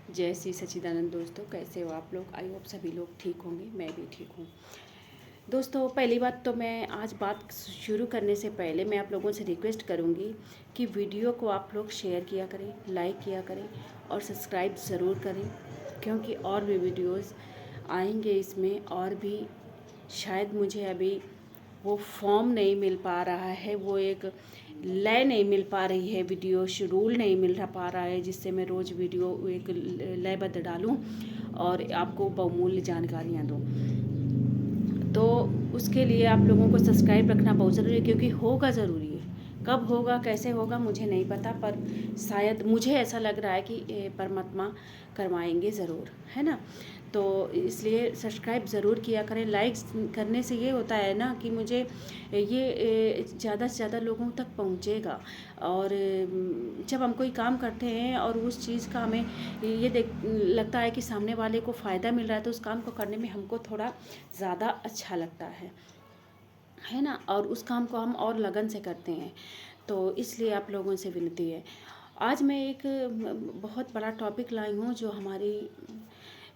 जय श्री सच्चिदानंद। दोस्तों, कैसे हो आप लोग? आई होप सभी लोग ठीक होंगे, मैं भी ठीक हूँ। दोस्तों, पहली बात तो मैं आज बात शुरू करने से पहले मैं आप लोगों से रिक्वेस्ट करूँगी कि वीडियो को आप लोग शेयर किया करें, लाइक किया करें और सब्सक्राइब ज़रूर करें, क्योंकि और भी वीडियोस आएंगे इसमें। और भी शायद मुझे अभी वो फॉर्म नहीं मिल पा रहा है, वो एक लय नहीं मिल पा रही है, वीडियो शेड्यूल नहीं मिल पा रहा है, जिससे मैं रोज़ वीडियो एक लयबद्ध डालूं और आपको बहुमूल्य जानकारियां दूं। तो उसके लिए आप लोगों को सब्सक्राइब रखना बहुत ज़रूरी है, क्योंकि होगा ज़रूरी है। कब होगा, कैसे होगा, मुझे नहीं पता, पर शायद मुझे ऐसा लग रहा है कि परमात्मा करवाएंगे ज़रूर, है ना। तो इसलिए सब्सक्राइब ज़रूर किया करें। लाइक्स करने से ये होता है ना कि मुझे ये ज़्यादा से ज़्यादा लोगों तक पहुँचेगा। और जब हम कोई काम करते हैं और उस चीज़ का हमें ये देख लगता है कि सामने वाले को फ़ायदा मिल रहा है, तो उस काम को करने में हमको थोड़ा ज़्यादा अच्छा लगता है ना। और उस काम को हम और लगन से करते हैं। तो इसलिए आप लोगों से विनती है। आज मैं एक बहुत बड़ा टॉपिक लाई हूँ जो हमारी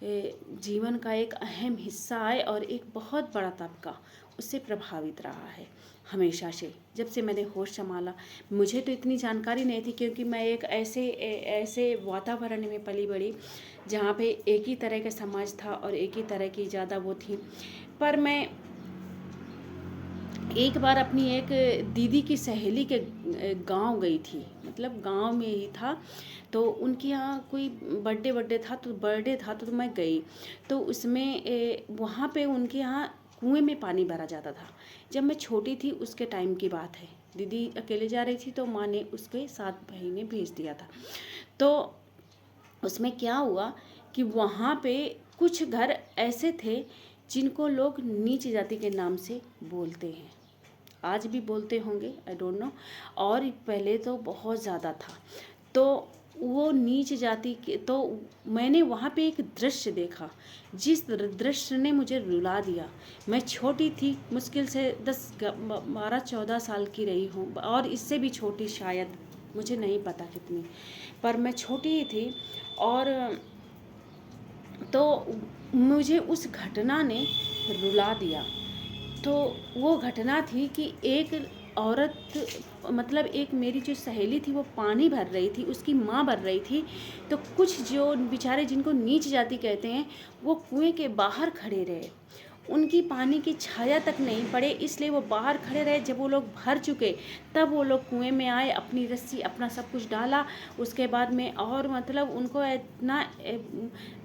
जीवन का एक अहम हिस्सा है और एक बहुत बड़ा तबका उससे प्रभावित रहा है हमेशा से। जब से मैंने होश संभाला, मुझे तो इतनी जानकारी नहीं थी, क्योंकि मैं एक ऐसे वातावरण में पली बड़ी जहाँ पे एक ही तरह का समाज था और एक ही तरह की ज़्यादा वो थी। पर मैं एक बार अपनी एक दीदी की सहेली के गांव गई थी, मतलब गांव में ही था। तो उनके यहाँ कोई बर्थडे था तो मैं गई। तो उसमें वहाँ पे उनके यहाँ कुएं में पानी भरा जाता था। जब मैं छोटी थी उसके टाइम की बात है। दीदी अकेले जा रही थी तो माँ ने उसके साथ भाई ने भेज दिया था। तो उसमें क्या हुआ कि वहाँ पे कुछ घर ऐसे थे जिनको लोग नीच जाति के नाम से बोलते हैं, आज भी बोलते होंगे, आई डोंट नो। और पहले तो बहुत ज़्यादा था। तो वो नीच जाति के, तो मैंने वहाँ पे एक दृश्य देखा जिस दृश्य ने मुझे रुला दिया। मैं छोटी थी, मुश्किल से 10-12-14 साल की रही हूँ, और इससे भी छोटी शायद, मुझे नहीं पता कितनी, पर मैं छोटी ही थी। और तो मुझे उस घटना ने रुला दिया। तो वो घटना थी कि एक औरत, मतलब एक मेरी जो सहेली थी, वो पानी भर रही थी, उसकी माँ भर रही थी। तो कुछ जो बेचारे जिनको नीच जाति कहते हैं, वो कुएं के बाहर खड़े रहे। उनकी पानी की छाया तक नहीं पड़े, इसलिए वो बाहर खड़े रहे। जब वो लोग भर चुके तब वो लोग कुएं में आए, अपनी रस्सी अपना सब कुछ डाला उसके बाद में। और मतलब उनको इतना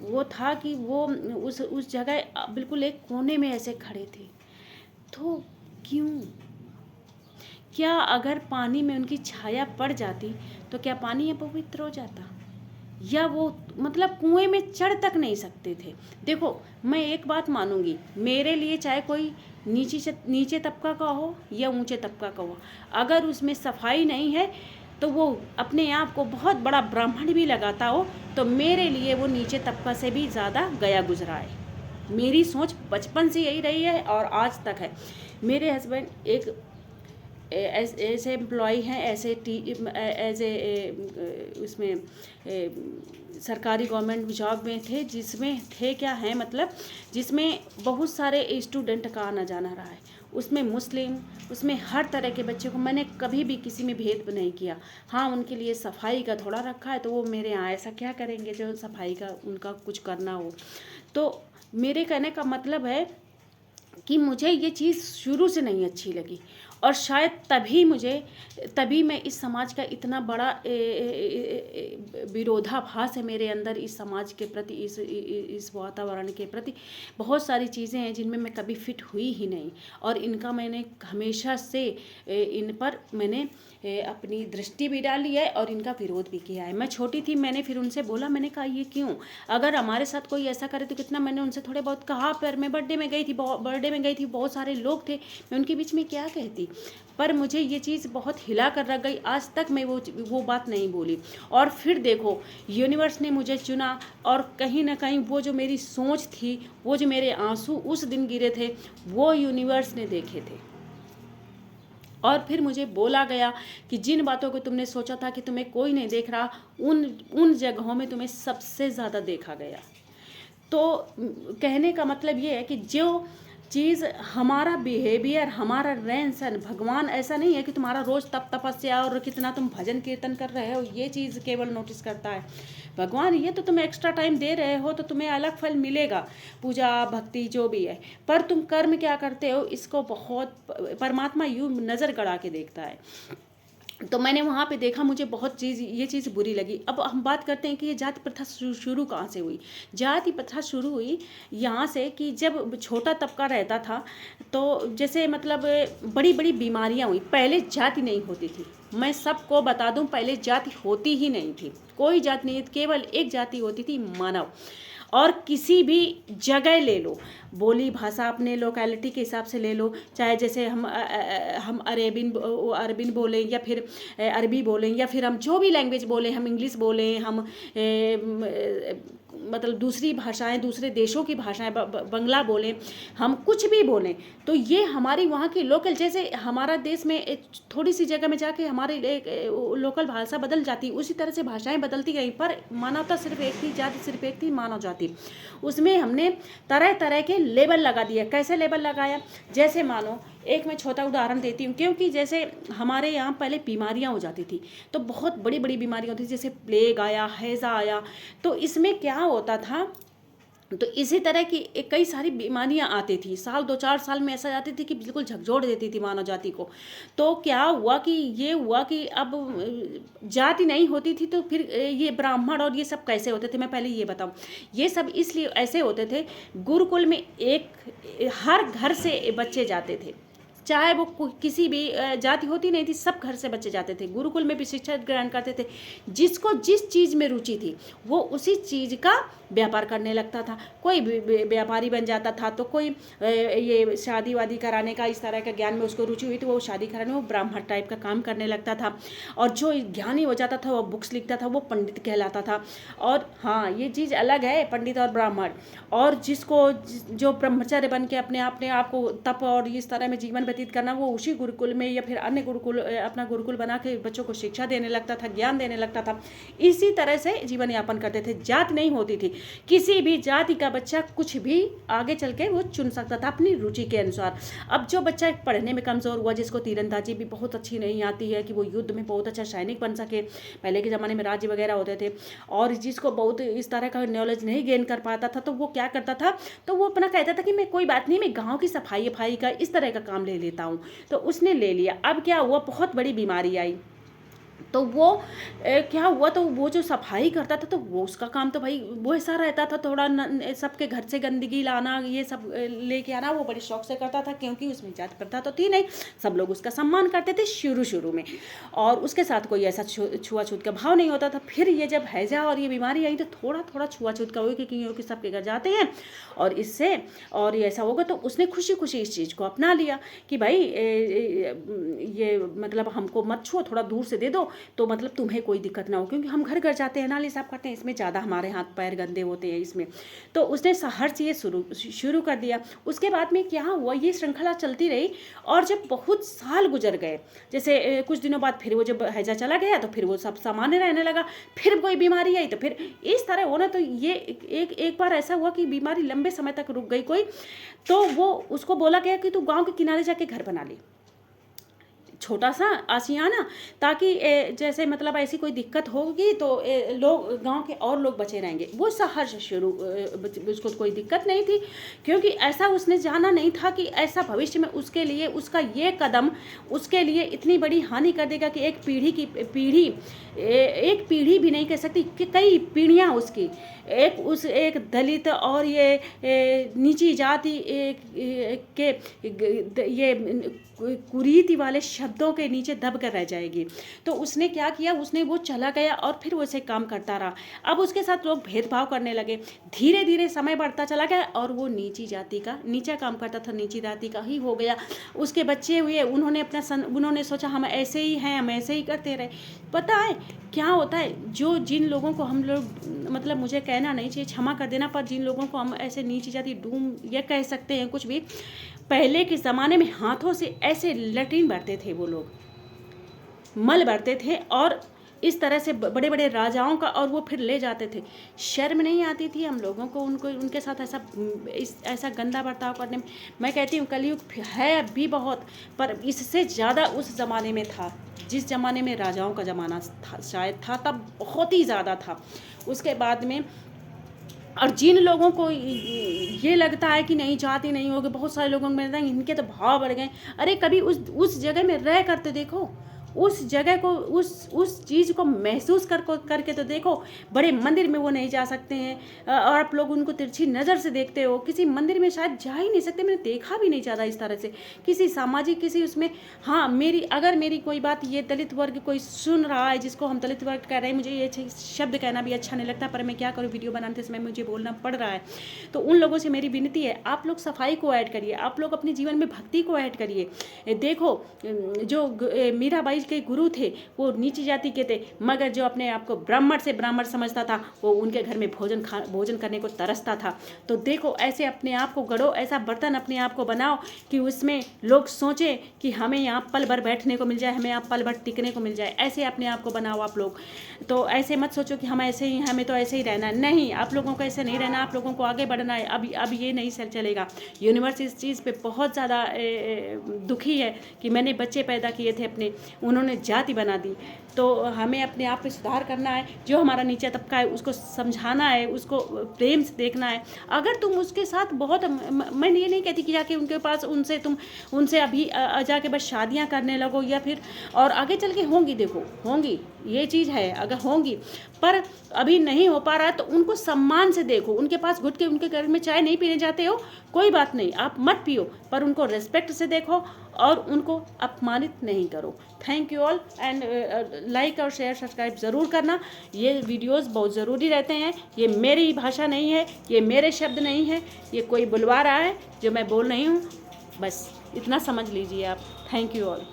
वो था कि वो उस जगह बिल्कुल एक कोने में ऐसे खड़े थे। तो क्यों? क्या अगर पानी में उनकी छाया पड़ जाती तो क्या पानी अपवित्र हो जाता? या वो मतलब कुएं में चढ़ तक नहीं सकते थे। देखो, मैं एक बात मानूंगी, मेरे लिए चाहे कोई नीचे तबका का हो या ऊंचे तबका का हो, अगर उसमें सफाई नहीं है तो वो अपने आप को बहुत बड़ा ब्राह्मण भी लगाता हो, तो मेरे लिए वो नीचे तबका से भी ज़्यादा गया गुजरा है। मेरी सोच बचपन से यही रही है और आज तक है। मेरे हस्बैंड एक ऐसे एम्प्लॉय हैं, ऐसे एज ए उसमें सरकारी गवर्नमेंट जॉब में थे, जिसमें थे क्या है, मतलब जिसमें बहुत सारे स्टूडेंट का आना जाना रहा है। उसमें मुस्लिम, उसमें हर तरह के बच्चे को मैंने कभी भी किसी में भेद नहीं किया। हाँ, उनके लिए सफाई का थोड़ा रखा है, तो वो मेरे यहाँ ऐसा क्या करेंगे जो सफाई का उनका कुछ करना हो। तो मेरे कहने का मतलब है कि मुझे ये चीज़ शुरू से नहीं अच्छी लगी, और शायद तभी मैं इस समाज का इतना बड़ा विरोधाभास है मेरे अंदर, इस समाज के प्रति, इस वातावरण के प्रति। बहुत सारी चीज़ें हैं जिनमें मैं कभी फिट हुई ही नहीं, और इनका मैंने हमेशा से इन पर मैंने अपनी दृष्टि भी डाली है और इनका विरोध भी किया है। मैं छोटी थी, मैंने फिर उनसे बोला, मैंने कहा ये क्यों? अगर हमारे साथ कोई ऐसा करे तो कितना, मैंने उनसे थोड़े बहुत कहा। पर मैं बर्थडे में गई थी, बहुत सारे लोग थे, मैं उनके बीच में क्या कहती। पर मुझे ये चीज़ बहुत हिला कर रख गई। आज तक मैं वो बात नहीं बोली। और फिर देखो, यूनिवर्स ने मुझे चुना, और कहीं ना कहीं वो जो मेरी सोच थी, वो जो मेरे आंसू उस दिन गिरे थे, वो यूनिवर्स ने देखे थे। और फिर मुझे बोला गया कि जिन बातों को तुमने सोचा था कि तुम्हें कोई नहीं देख रहा, उन जगहों में तुम्हें सबसे ज़्यादा देखा गया। तो कहने का मतलब ये है कि जो चीज़ हमारा बिहेवियर, हमारा रहन सहन, भगवान ऐसा नहीं है कि तुम्हारा रोज़ तप तपस्या और कितना तुम भजन कीर्तन कर रहे हो ये चीज़ केवल नोटिस करता है। भगवान ये तो तुम्हें एक्स्ट्रा टाइम दे रहे हो तो तुम्हें अलग फल मिलेगा, पूजा भक्ति जो भी है, पर तुम कर्म क्या करते हो इसको बहुत परमात्मा यूँ नज़र गड़ा के देखता है। तो मैंने वहाँ पे देखा, मुझे बहुत ये चीज़ बुरी लगी। अब हम बात करते हैं कि ये जाति प्रथा शुरू कहाँ से हुई। जाति प्रथा शुरू हुई यहाँ से कि जब छोटा तबका रहता था तो जैसे मतलब बड़ी बड़ी बीमारियाँ हुई। पहले जाति नहीं होती थी, मैं सबको बता दूं, पहले जाति होती ही नहीं थी, कोई जाति नहीं, केवल एक जाति होती थी, मानव। और किसी भी जगह ले लो, बोली भाषा अपने लोकेलिटी के हिसाब से ले लो, चाहे जैसे हम अरबिन बोलें या फिर अरबी बोलें या फिर हम जो भी लैंग्वेज बोलें, हम इंग्लिश बोलें, हम मतलब दूसरी भाषाएं, दूसरे देशों की भाषाएं, बंगला बोलें, हम कुछ भी बोलें, तो ये हमारी वहाँ की लोकल, जैसे हमारा देश में थोड़ी सी जगह में जाके हमारी लोकल भाषा बदल जाती, उसी तरह से भाषाएं बदलती गई, पर मानवता सिर्फ एक थी, जाति सिर्फ एक थी, मानव जाति। उसमें हमने तरह तरह के लेबल लगा दिया। कैसे लेबल लगाया? जैसे मानो एक मैं छोटा उदाहरण देती हूँ, क्योंकि जैसे हमारे यहाँ पहले बीमारियाँ हो जाती थी तो बहुत बड़ी बड़ी बीमारियाँ होती थी, जैसे प्लेग आया, हैज़ा आया, तो इसमें क्या होता था, तो इसी तरह की कई सारी बीमारियां आती थी, साल 2-4 साल में ऐसा जाती थी कि बिल्कुल झकझोर देती थी मानव जाति को। तो क्या हुआ कि ये हुआ कि अब जाति नहीं होती थी तो फिर ये ब्राह्मण और ये सब कैसे होते थे, मैं पहले ये बताऊं। ये सब इसलिए ऐसे होते थे, गुरुकुल में हर घर से बच्चे जाते थे, चाहे वो किसी भी जाति होती नहीं थी, सब घर से बच्चे जाते थे, गुरुकुल में भी शिक्षा ग्रहण करते थे। जिसको जिस चीज़ में रुचि थी वो उसी चीज़ का व्यापार करने लगता था। कोई व्यापारी बन जाता था, तो कोई ये शादी वादी कराने का, इस तरह का ज्ञान में उसको रुचि हुई तो वो शादी कराने में वो ब्राह्मण टाइप का काम करने लगता था। और जो ज्ञानी हो जाता था वो बुक्स लिखता था, वो पंडित कहलाता था। और हाँ, ये चीज़ अलग है पंडित और ब्राह्मण। और जिसको जो ब्रह्मचर्य बन के अपने आप को तप और इस तरह में जीवन व्यतीत करना, वो उसी गुरुकुल में या फिर अन्य गुरुकुल, अपना गुरुकुल बना के बच्चों को शिक्षा देने लगता था, ज्ञान देने लगता था। इसी तरह से जीवन यापन करते थे। जात नहीं होती थी, किसी भी जाति का बच्चा कुछ भी आगे चल के वो चुन सकता था अपनी रुचि के अनुसार। अब जो बच्चा पढ़ने में कमज़ोर हुआ, जिसको तीरंदाजी भी बहुत अच्छी नहीं आती है कि वो युद्ध में बहुत अच्छा सैनिक बन सके, पहले के ज़माने में राज्य वगैरह होते थे, और जिसको बहुत इस तरह का नॉलेज नहीं गेन कर पाता था, तो वो क्या करता था, तो वो अपना कहता था कि मैं कोई बात नहीं, मैं गाँव की सफाई का इस तरह का काम ले लेता हूँ। तो उसने ले लिया। अब क्या हुआ, बहुत बड़ी बीमारी आई, तो वो क्या हुआ, तो वो जो सफाई करता था तो वो उसका काम तो भाई वो ऐसा रहता था, थोड़ा सबके घर से गंदगी लाना, ये सब लेके आना, वो बड़े शौक से करता था, क्योंकि उसमें जाति प्रथा तो थी नहीं, सब लोग उसका सम्मान करते थे शुरू में, और उसके साथ कोई ऐसा छुआछूत का भाव नहीं होता था। फिर ये जब हैजा और ये बीमारी आई तो थोड़ा छुआछूत का हुई, क्योंकि सबके घर जाते हैं और इससे और ये ऐसा होगा, तो उसने खुशी इस चीज़ को अपना लिया कि भाई ये मतलब हमको मत छुओ, थोड़ा दूर से दे दो, तो मतलब तुम्हें कोई दिक्कत ना हो, क्योंकि हम घर जाते हैं, नाली साफ करते हैं, इसमें ज़्यादा हमारे हाथ पैर गंदे होते हैं इसमें। तो उसने हर चीज़ शुरू कर दिया। उसके बाद में क्या हुआ, ये श्रृंखला चलती रही, और जब बहुत साल गुजर गए, जैसे कुछ दिनों बाद फिर वो जब हैजा चला गया तो फिर वो सब सामान्य रहने लगा, फिर कोई बीमारी आई तो फिर इस तरह होना। तो ये एक बार ऐसा हुआ कि बीमारी लंबे समय तक रुक गई कोई, तो वो उसको बोला गया कि तू गाँव के किनारे जाके घर बना ली, छोटा सा आशियाना, ताकि जैसे मतलब ऐसी कोई दिक्कत होगी तो लोग, गांव के और लोग बचे रहेंगे। वो सहर्ष शुरू, उसको कोई दिक्कत नहीं थी, क्योंकि ऐसा उसने जाना नहीं था कि ऐसा भविष्य में उसके लिए उसका ये कदम उसके लिए इतनी बड़ी हानि कर देगा कि एक पीढ़ी भी नहीं कह सकती कि कई पीढ़ियाँ उसकी, एक दलित और ये नीची जाति के ये कुरीति वाले शब्दों के नीचे दब कर रह जाएगी। तो उसने क्या किया, उसने वो चला गया और फिर वो ऐसे काम करता रहा। अब उसके साथ लोग भेदभाव करने लगे, धीरे धीरे समय बढ़ता चला गया और वो नीचा काम करता था, नीची जाति का ही हो गया। उसके बच्चे हुए, उन्होंने सोचा हम ऐसे ही हैं, हम ऐसे ही करते रहे। पता है क्या होता है, जिन लोगों को हम लोग, मतलब मुझे कहना नहीं चाहिए, क्षमा कर देना, पर जिन लोगों को हम ऐसे नीची जाति डूम ये कह सकते हैं कुछ भी, पहले के ज़माने में हाथों से ऐसे लैट्रिन भरते थे वो लोग, मल भरते थे, और इस तरह से बड़े बड़े राजाओं का, और वो फिर ले जाते थे। शर्म नहीं आती थी हम लोगों को उनको उनके साथ ऐसा गंदा बर्ताव करने में। मैं कहती हूँ कलयुग है अब भी बहुत, पर इससे ज़्यादा उस ज़माने में था, जिस ज़माने में राजाओं का ज़माना था शायद था, तब बहुत ही ज़्यादा था। उसके बाद में, और जिन लोगों को ये लगता है कि नहीं जाति नहीं होगी, बहुत सारे लोगों को मिलता है इनके तो भाव बढ़ गए। अरे कभी उस जगह में रह करते देखो, उस जगह को, उस चीज़ को महसूस करके तो देखो। बड़े मंदिर में वो नहीं जा सकते हैं, और आप लोग उनको तिरछी नज़र से देखते हो। किसी मंदिर में शायद जा ही नहीं सकते, मैंने देखा भी नहीं ज़्यादा इस तरह से किसी सामाजिक किसी उसमें। हाँ, अगर मेरी कोई बात ये दलित वर्ग कोई सुन रहा है, जिसको हम दलित वर्ग कह रहे हैं, मुझे ये शब्द कहना भी अच्छा नहीं लगता, पर मैं क्या करूँ, वीडियो बनाते समय मुझे बोलना पड़ रहा है। तो उन लोगों से मेरी विनती है, आप लोग सफाई को ऐड करिए, आप लोग अपने जीवन में भक्ति को ऐड करिए। देखो, जो मीराबाई के गुरु थे वो नीची जाति के थे, मगर जो अपने आप को ब्राह्मण से ब्राह्मण समझता था, वो उनके घर में भोजन करने को तरसता था। तो देखो, ऐसे अपने आप को गढ़ो, ऐसा बर्तन अपने आप को बनाओ कि उसमें लोग सोचें कि हमें यहाँ पल भर बैठने को मिल जाए, हमें यहाँ पल भर टिकने को मिल जाए। ऐसे अपने आप को बनाओ आप लोग। तो ऐसे मत सोचो कि हम ऐसे ही, हमें तो ऐसे ही रहना है। नहीं, आप लोगों को ऐसे नहीं रहना, आप लोगों को आगे बढ़ना है। अब ये नहीं चलेगा। यूनिवर्स इस चीज़ पे बहुत ज़्यादा दुखी है कि मैंने बच्चे पैदा किए थे अपने, उन्होंने जाति बना दी। तो हमें अपने आप में सुधार करना है। जो हमारा नीचा तबका है उसको समझाना है, उसको प्रेम से देखना है। अगर तुम उसके साथ बहुत, मैं ये नहीं कहती कि जाके उनके पास उनसे अभी जाके बस शादियां करने लगो, या फिर और आगे चल के होंगी, देखो होंगी, ये चीज़ है, अगर होंगी, पर अभी नहीं हो पा रहा है तो उनको सम्मान से देखो। उनके पास घुट के उनके घर में चाय नहीं पीने जाते हो, कोई बात नहीं, आप मत पियो, पर उनको रिस्पेक्ट से देखो और उनको अपमानित नहीं करो। Thank you all, and like और शेयर सब्सक्राइब ज़रूर करना। ये वीडियोस बहुत ज़रूरी रहते हैं। ये मेरी भाषा नहीं है, ये मेरे शब्द नहीं है, ये कोई बुलवा रहा है जो मैं बोल रही हूँ, बस इतना समझ लीजिए आप। Thank you all.